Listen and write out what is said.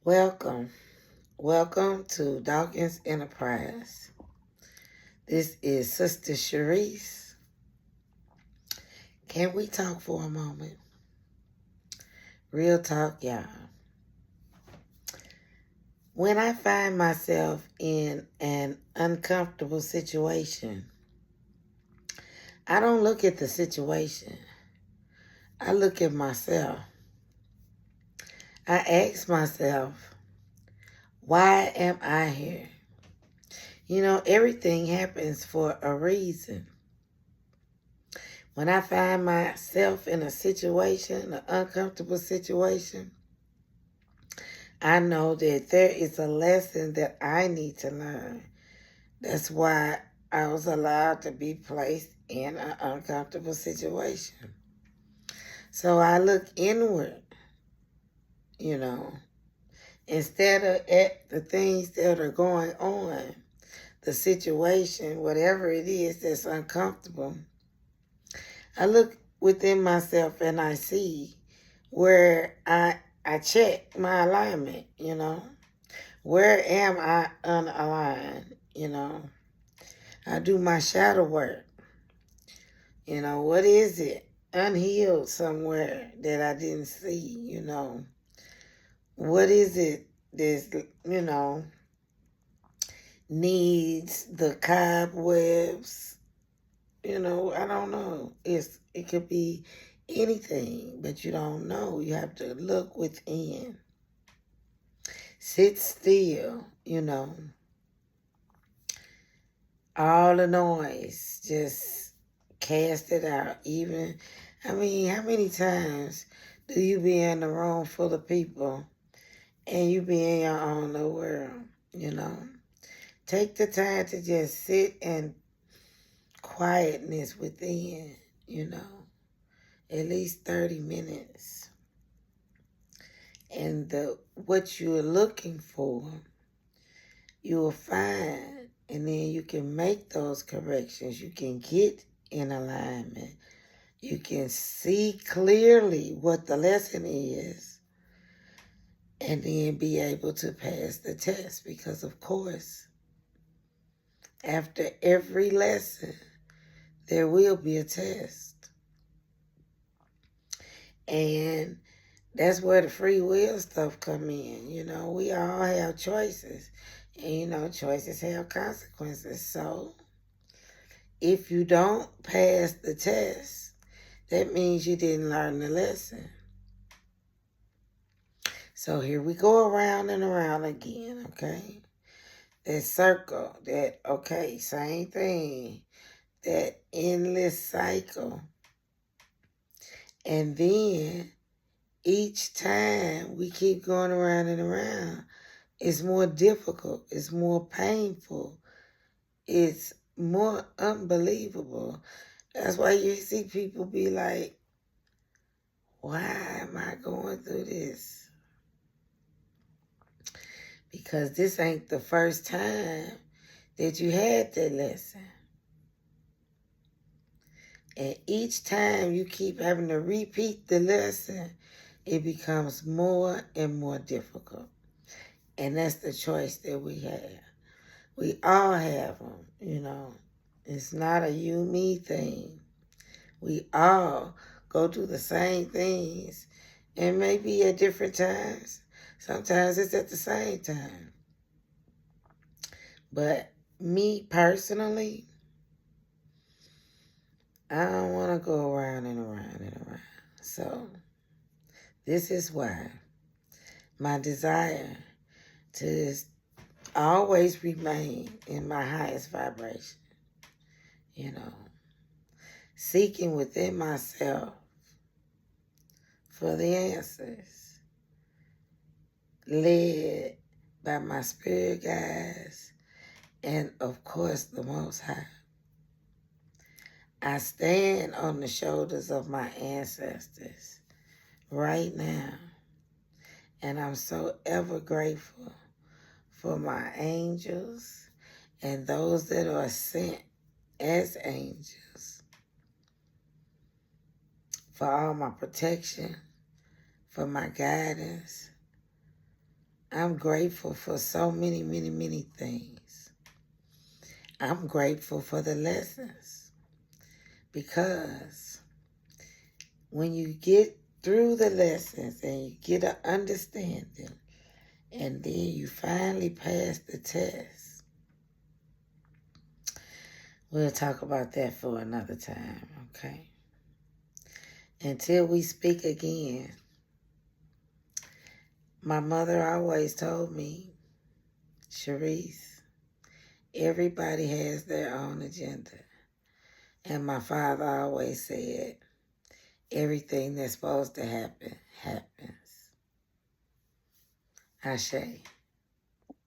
Welcome. Welcome to Dawkins Enterprise. This is Sister Sharice. Can we talk for a moment? Real talk, y'all. When I find myself in an uncomfortable situation, I don't look at the situation. I look at myself. I ask myself, why am I here? Everything happens for a reason. When I find myself in a situation, an uncomfortable situation, I know that there is a lesson that I need to learn. That's why I was allowed to be placed in an uncomfortable situation. So I look inward, instead of at the things that are going on, the situation, whatever it is that's uncomfortable. I look within myself and I see where I check my alignment, Where am I unaligned? I do my shadow work. What is it? Unhealed somewhere that I didn't see, What is it that's, needs the cobwebs? I don't know. It could be anything, but you don't know. You have to look within. Sit still, all the noise, just cast it out. How many times do you be in a room full of people and you be in your own little world? Take the time to just sit and quietness within, at least 30 minutes. And what you're looking for, you will find, and then you can make those corrections. You can get in alignment. You can see clearly what the lesson is, and then be able to pass the test. Because, of course, after every lesson, there will be a test. And that's where the free will stuff come in. We all have choices. And, choices have consequences. So if you don't pass the test, that means you didn't learn the lesson. So here we go around and around again, okay? That circle, same thing. That endless cycle. And then each time we keep going around and around, it's more difficult. It's more painful. It's more unbelievable. That's why you see people be like, why am I going through this? Because this ain't the first time that you had that lesson. And each time you keep having to repeat the lesson, it becomes more and more difficult. And that's the choice that we have. We all have them, It's not a you, me thing. We all go through the same things, and maybe at different times. Sometimes it's at the same time. But me personally, I don't want to go around and around and around. So this is why my desire to always remain in my highest vibration, seeking within myself for the answers, led by my spirit guides, and of course the Most High. I stand on the shoulders of my ancestors right now, and I'm so ever grateful for my angels and those that are sent as angels, for all my protection, for my guidance. I'm grateful for so many, many, many things. I'm grateful for the lessons because when you get through the lessons and you get an understanding and then you finally pass the test, we'll talk about that for another time, okay? Until we speak again, my mother always told me, Sharice, everybody has their own agenda. And my father always said, everything that's supposed to happen, happens. Ashe.